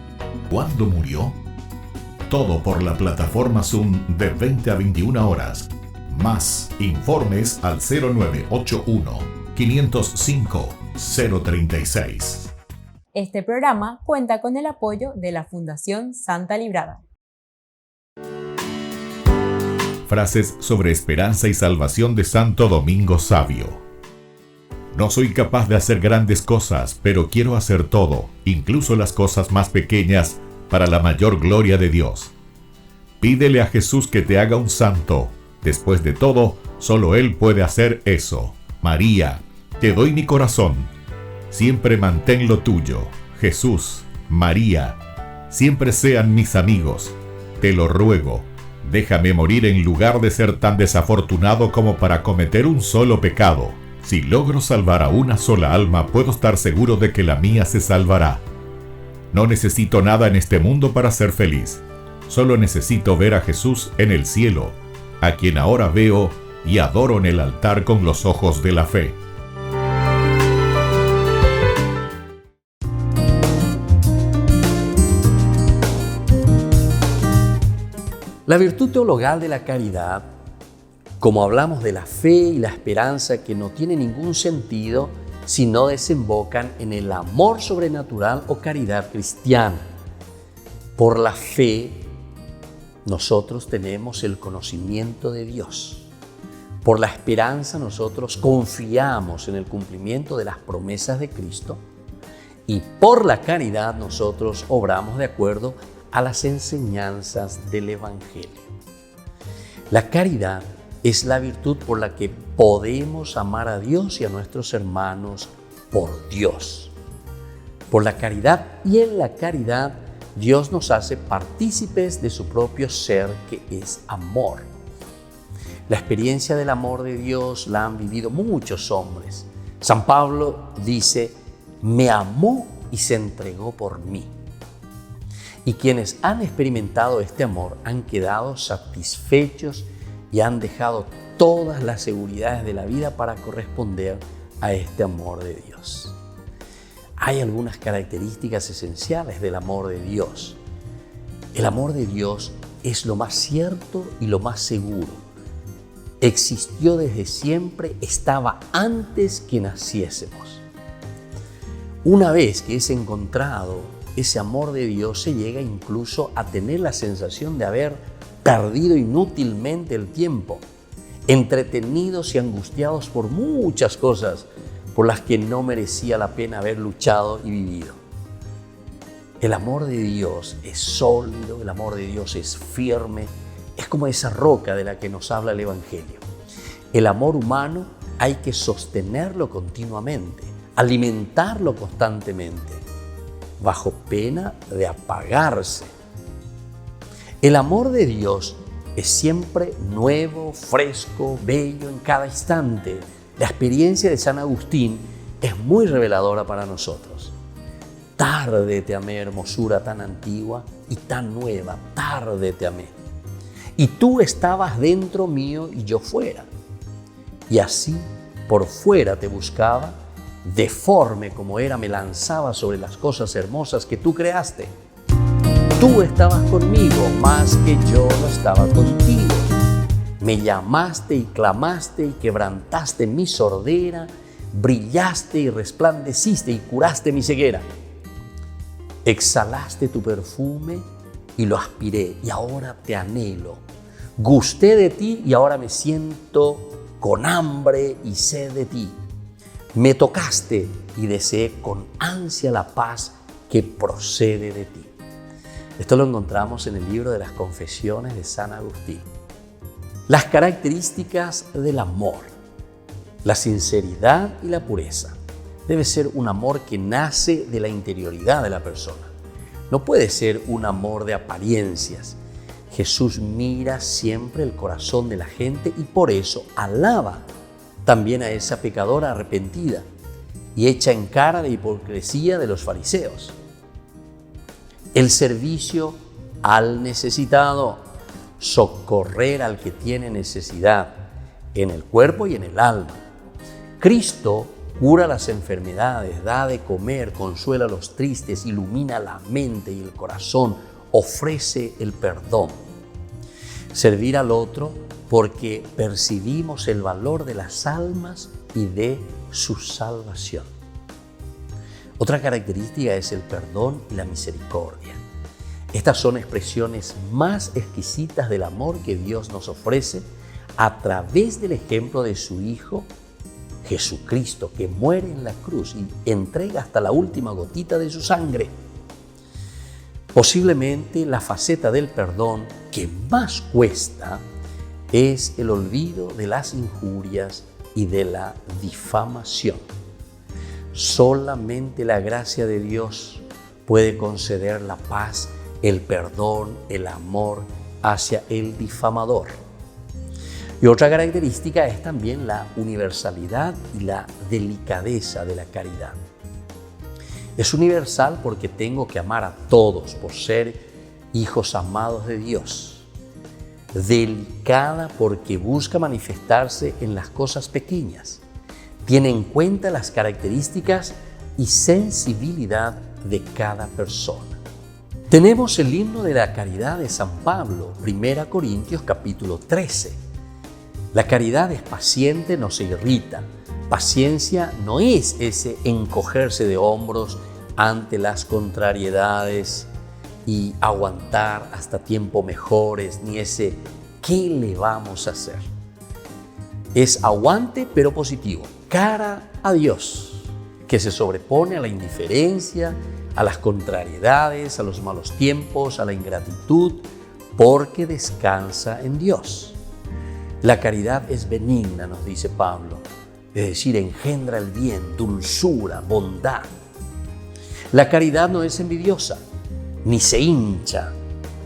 ¿Cuándo murió? Todo por la plataforma Zoom de 20 a 21 horas. Más informes al 0981 505 036. Este programa cuenta con el apoyo de la Fundación Santa Librada. Frases sobre esperanza y salvación de Santo Domingo Sabio. No soy capaz de hacer grandes cosas, pero quiero hacer todo, incluso las cosas más pequeñas, para la mayor gloria de Dios. Pídele a Jesús que te haga un santo. Después de todo, solo Él puede hacer eso. María, te doy mi corazón. Siempre mantén lo tuyo. Jesús, María, siempre sean mis amigos. Te lo ruego. Déjame morir en lugar de ser tan desafortunado como para cometer un solo pecado. Si logro salvar a una sola alma, puedo estar seguro de que la mía se salvará. No necesito nada en este mundo para ser feliz. Solo necesito ver a Jesús en el cielo, a quien ahora veo y adoro en el altar con los ojos de la fe. La virtud teologal de la caridad, como hablamos de la fe y la esperanza que no tiene ningún sentido sino desembocan en el amor sobrenatural o caridad cristiana. Por la fe, nosotros tenemos el conocimiento de Dios. Por la esperanza, nosotros confiamos en el cumplimiento de las promesas de Cristo. Y por la caridad, nosotros obramos de acuerdo a las enseñanzas del Evangelio. La caridad es la virtud por la que podemos amar a Dios y a nuestros hermanos por Dios. Por la caridad y en la caridad, Dios nos hace partícipes de su propio ser, que es amor. La experiencia del amor de Dios la han vivido muchos hombres. San Pablo dice: me amó y se entregó por mí. Y quienes han experimentado este amor han quedado satisfechos y han dejado todas las seguridades de la vida para corresponder a este amor de Dios. Hay algunas características esenciales del amor de Dios. El amor de Dios es lo más cierto y lo más seguro. Existió desde siempre, estaba antes que naciésemos. Una vez que es encontrado ese amor de Dios, se llega incluso a tener la sensación de haber perdido inútilmente el tiempo, entretenidos y angustiados por muchas cosas por las que no merecía la pena haber luchado y vivido. El amor de Dios es sólido, el amor de Dios es firme, es como esa roca de la que nos habla el Evangelio. El amor humano hay que sostenerlo continuamente, alimentarlo constantemente, bajo pena de apagarse. El amor de Dios es siempre nuevo, fresco, bello en cada instante. La experiencia de San Agustín es muy reveladora para nosotros. Tarde te amé, hermosura tan antigua y tan nueva, tarde te amé. Y tú estabas dentro mío y yo fuera. Y así, por fuera te buscaba, deforme como era, me lanzaba sobre las cosas hermosas que tú creaste. Tú estabas conmigo más que yo no estaba contigo. Me llamaste y clamaste y quebrantaste mi sordera, brillaste y resplandeciste y curaste mi ceguera. Exhalaste tu perfume y lo aspiré y ahora te anhelo. Gusté de ti y ahora me siento con hambre y sed de ti. Me tocaste y deseé con ansia la paz que procede de ti. Esto lo encontramos en el libro de las Confesiones de San Agustín. Las características del amor: la sinceridad y la pureza. Debe ser un amor que nace de la interioridad de la persona. No puede ser un amor de apariencias. Jesús mira siempre el corazón de la gente y por eso alaba también a esa pecadora arrepentida y echa en cara la hipocresía de los fariseos. El servicio al necesitado, socorrer al que tiene necesidad en el cuerpo y en el alma. Cristo cura las enfermedades, da de comer, consuela a los tristes, ilumina la mente y el corazón, ofrece el perdón. Servir al otro porque percibimos el valor de las almas y de su salvación. Otra característica es el perdón y la misericordia. Estas son expresiones más exquisitas del amor que Dios nos ofrece a través del ejemplo de su Hijo Jesucristo, que muere en la cruz y entrega hasta la última gotita de su sangre. Posiblemente la faceta del perdón que más cuesta es el olvido de las injurias y de la difamación. Solamente la gracia de Dios puede conceder la paz, el perdón, el amor hacia el difamador. Y otra característica es también la universalidad y la delicadeza de la caridad. Es universal porque tengo que amar a todos por ser hijos amados de Dios. Delicada porque busca manifestarse en las cosas pequeñas. Tiene en cuenta las características y sensibilidad de cada persona. Tenemos el himno de la caridad de San Pablo, 1 Corintios capítulo 13. La caridad es paciente, no se irrita. Paciencia no es ese encogerse de hombros ante las contrariedades y aguantar hasta tiempos mejores, ni ese ¿qué le vamos a hacer? Es aguante pero positivo, cara a Dios, que se sobrepone a la indiferencia, a las contrariedades, a los malos tiempos, a la ingratitud, porque descansa en Dios. La caridad es benigna, nos dice Pablo, es decir, engendra el bien, dulzura, bondad. La caridad no es envidiosa, ni se hincha,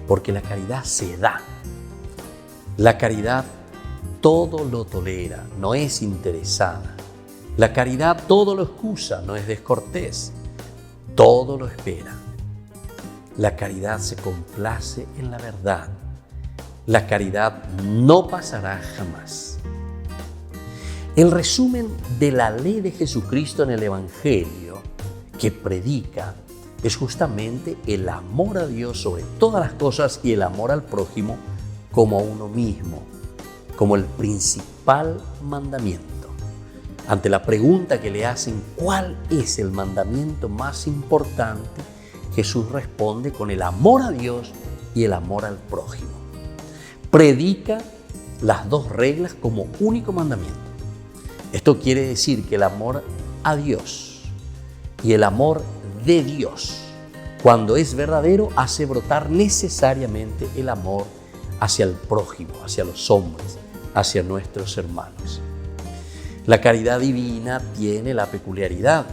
porque la caridad se da. La caridad todo lo tolera, no es interesada. La caridad todo lo excusa, no es descortés, todo lo espera. La caridad se complace en la verdad. La caridad no pasará jamás. El resumen de la ley de Jesucristo en el Evangelio que predica es justamente el amor a Dios sobre todas las cosas y el amor al prójimo como a uno mismo, como el principal mandamiento. Ante la pregunta que le hacen, ¿cuál es el mandamiento más importante? Jesús responde con el amor a Dios y el amor al prójimo. Predica las dos reglas como único mandamiento. Esto quiere decir que el amor a Dios y el amor de Dios, cuando es verdadero, hace brotar necesariamente el amor hacia el prójimo, hacia los hombres, hacia nuestros hermanos. La caridad divina tiene la peculiaridad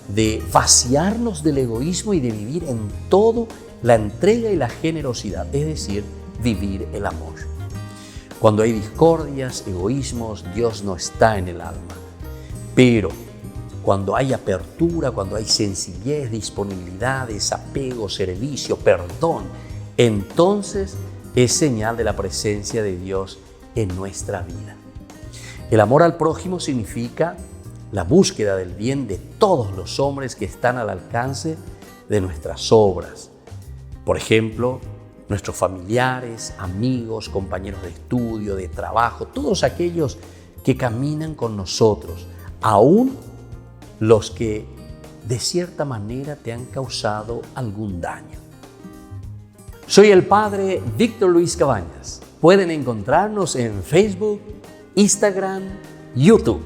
de vaciarnos del egoísmo y de vivir en todo la entrega y la generosidad, es decir, vivir el amor. Cuando hay discordias, egoísmos, Dios no está en el alma. Pero cuando hay apertura, cuando hay sencillez, disponibilidad, desapego, servicio, perdón, entonces es señal de la presencia de Dios en nuestra vida. El amor al prójimo significa la búsqueda del bien de todos los hombres que están al alcance de nuestras obras. Por ejemplo, nuestros familiares, amigos, compañeros de estudio, de trabajo, todos aquellos que caminan con nosotros, aún los que de cierta manera te han causado algún daño. Soy el padre Víctor Luis Cabañas. Pueden encontrarnos en Facebook, Instagram, YouTube.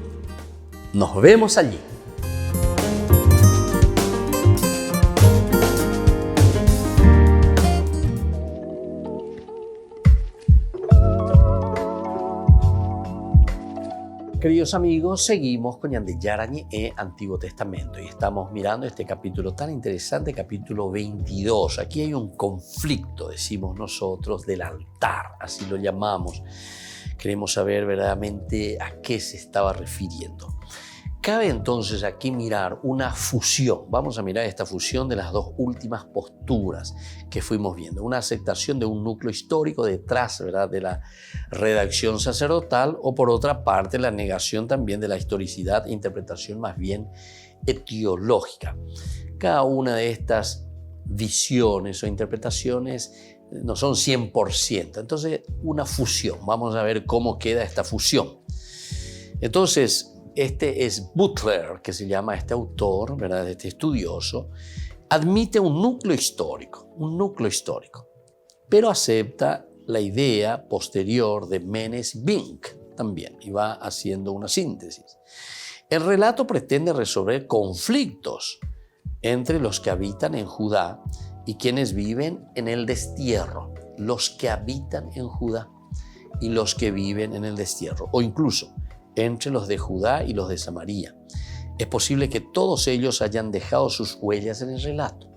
Nos vemos allí. Queridos amigos, seguimos con Ñande Yarañe Antiguo Testamento y estamos mirando este capítulo tan interesante, capítulo 22. Aquí hay un conflicto, decimos nosotros, del altar, así lo llamamos. Queremos saber verdaderamente a qué se estaba refiriendo. Cabe entonces aquí mirar una fusión. Vamos a mirar esta fusión de las dos últimas posturas que fuimos viendo. Una aceptación de un núcleo histórico detrás, ¿verdad?, de la redacción sacerdotal, o por otra parte la negación también de la historicidad e interpretación más bien etiológica. Cada una de estas visiones o interpretaciones no son 100%. Entonces, una fusión. Vamos a ver cómo queda esta fusión. Entonces, este es Butler, que se llama este autor, ¿verdad?, este estudioso, admite un núcleo histórico, pero acepta la idea posterior de Menes Bink también, y va haciendo una síntesis. El relato pretende resolver conflictos entre los que habitan en Judá y quienes viven en el destierro, los que habitan en Judá y los que viven en el destierro, o incluso entre los de Judá y los de Samaria. Es posible que todos ellos hayan dejado sus huellas en el relato.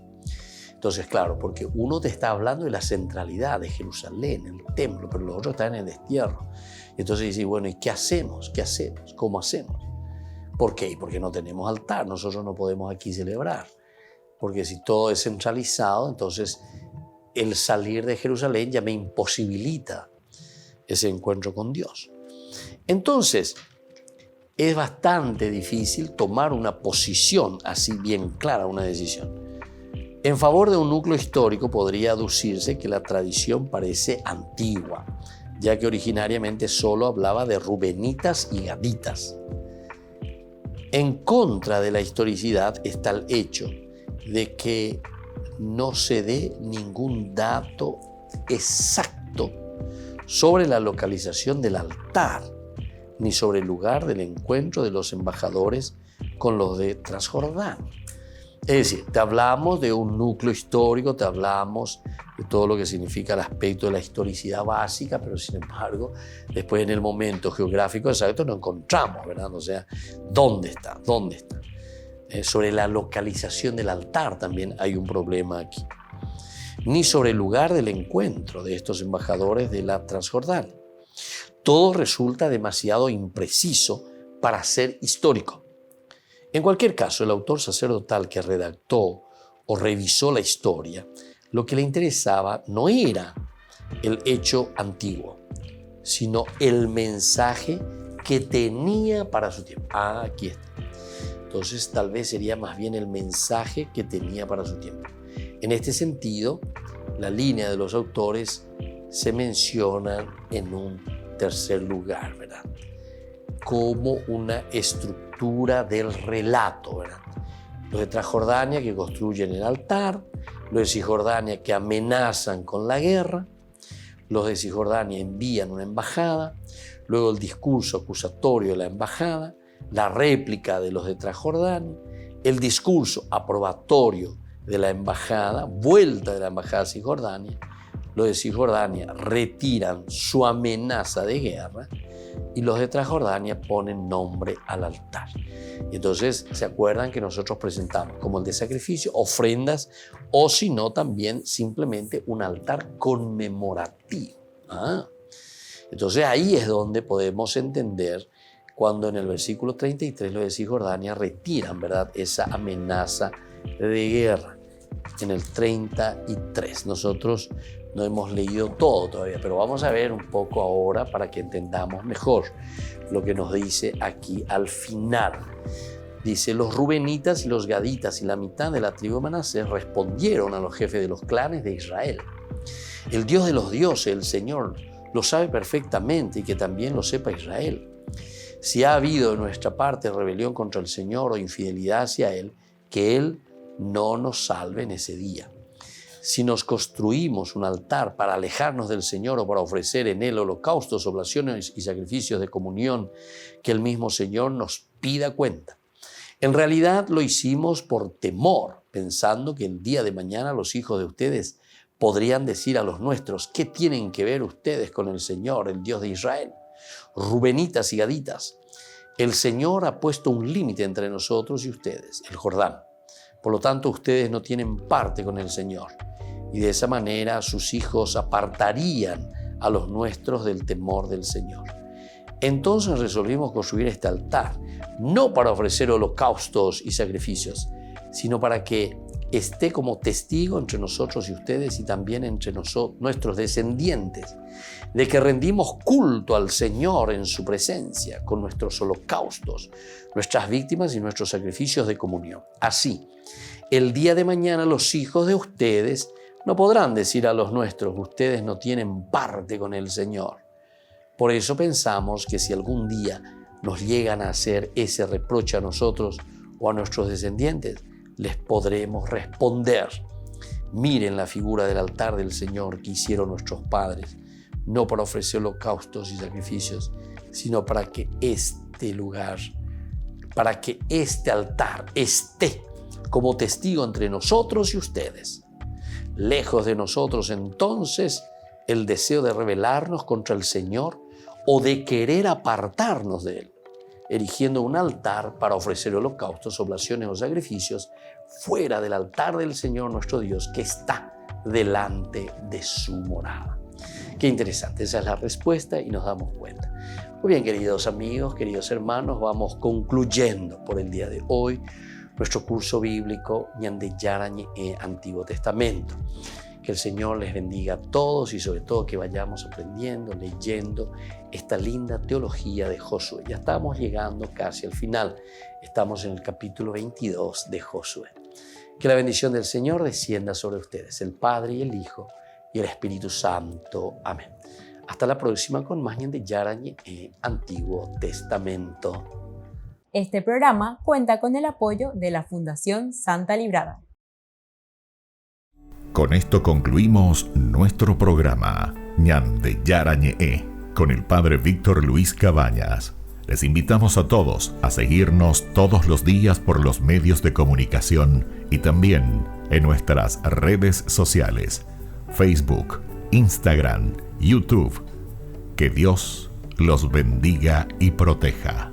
Entonces, claro, porque uno te está hablando de la centralidad de Jerusalén, el templo, pero los otros están en el destierro. Entonces dice, bueno, ¿y qué hacemos? ¿Qué hacemos? ¿Cómo hacemos? ¿Por qué? Porque no tenemos altar, nosotros no podemos aquí celebrar. Porque si todo es centralizado, entonces el salir de Jerusalén ya me imposibilita ese encuentro con Dios. Entonces, es bastante difícil tomar una posición así bien clara, una decisión. En favor de un núcleo histórico podría aducirse que la tradición parece antigua, ya que originariamente solo hablaba de rubenitas y gaditas. En contra de la historicidad está el hecho de que no se dé ningún dato exacto sobre la localización del altar, ni sobre el lugar del encuentro de los embajadores con los de Transjordania. Es decir, te hablamos de un núcleo histórico, te hablamos de todo lo que significa el aspecto de la historicidad básica, pero sin embargo, después en el momento geográfico exacto no encontramos, ¿verdad? O sea, ¿dónde está? ¿Dónde está? Sobre la localización del altar también hay un problema aquí. Ni sobre el lugar del encuentro de estos embajadores de la Transjordania. Todo resulta demasiado impreciso para ser histórico. En cualquier caso, el autor sacerdotal que redactó o revisó la historia, lo que le interesaba no era el hecho antiguo, sino el mensaje que tenía para su tiempo. Aquí está. Entonces, tal vez sería más bien el mensaje que tenía para su tiempo. En este sentido, la línea de los autores se menciona en un tercer lugar, ¿verdad? Como una estructura del relato, ¿verdad? Los de Transjordania que construyen el altar, los de Cisjordania que amenazan con la guerra, los de Cisjordania envían una embajada, luego el discurso acusatorio de la embajada, la réplica de los de Transjordania, el discurso aprobatorio de la embajada, vuelta de la embajada a Cisjordania, los de Cisjordania retiran su amenaza de guerra y los de Transjordania ponen nombre al altar. Y entonces se acuerdan que nosotros presentamos como el de sacrificio, ofrendas o si no también simplemente un altar conmemorativo. Entonces ahí es donde podemos entender cuando en el versículo 33 los de Cisjordania retiran, ¿verdad?, esa amenaza de guerra. En el 33 nosotros no hemos leído todo todavía, pero vamos a ver un poco ahora para que entendamos mejor lo que nos dice aquí al final. Dice, los rubenitas y los gaditas y la mitad de la tribu de Manasés respondieron a los jefes de los clanes de Israel. El Dios de los dioses, el Señor, lo sabe perfectamente y que también lo sepa Israel. Si ha habido de nuestra parte rebelión contra el Señor o infidelidad hacia Él, que Él no nos salve en ese día. Si nos construimos un altar para alejarnos del Señor o para ofrecer en Él holocaustos, oblaciones y sacrificios de comunión, que el mismo Señor nos pida cuenta. En realidad lo hicimos por temor, pensando que el día de mañana los hijos de ustedes podrían decir a los nuestros, ¿qué tienen que ver ustedes con el Señor, el Dios de Israel? Rubenitas y gaditas, el Señor ha puesto un límite entre nosotros y ustedes, el Jordán. Por lo tanto, ustedes no tienen parte con el Señor. Y de esa manera sus hijos apartarían a los nuestros del temor del Señor. Entonces resolvimos construir este altar, no para ofrecer holocaustos y sacrificios, sino para que esté como testigo entre nosotros y ustedes y también entre nuestros descendientes, de que rendimos culto al Señor en su presencia, con nuestros holocaustos, nuestras víctimas y nuestros sacrificios de comunión. Así, el día de mañana los hijos de ustedes no podrán decir a los nuestros, ustedes no tienen parte con el Señor. Por eso pensamos que si algún día nos llegan a hacer ese reproche a nosotros o a nuestros descendientes, les podremos responder. Miren la figura del altar del Señor que hicieron nuestros padres, no para ofrecer holocaustos y sacrificios, sino para que este lugar, para que este altar esté como testigo entre nosotros y ustedes. Lejos de nosotros entonces el deseo de rebelarnos contra el Señor o de querer apartarnos de Él, erigiendo un altar para ofrecer holocaustos, oblaciones o sacrificios fuera del altar del Señor nuestro Dios que está delante de su morada. Qué interesante, esa es la respuesta y nos damos cuenta. Muy bien, queridos amigos, queridos hermanos, vamos concluyendo por el día de hoy nuestro curso bíblico Ñande Yarañe Antiguo Testamento. Que el Señor les bendiga a todos y sobre todo que vayamos aprendiendo, leyendo esta linda teología de Josué. Ya estamos llegando casi al final. Estamos en el capítulo 22 de Josué. Que la bendición del Señor descienda sobre ustedes, el Padre y el Hijo y el Espíritu Santo. Amén. Hasta la próxima con más Ñande Yarañe Antiguo Testamento. Este programa cuenta con el apoyo de la Fundación Santa Librada. Con esto concluimos nuestro programa Ñande Yarañe con el Padre Víctor Luis Cabañas. Les invitamos a todos a seguirnos todos los días por los medios de comunicación y también en nuestras redes sociales, Facebook, Instagram, YouTube. Que Dios los bendiga y proteja.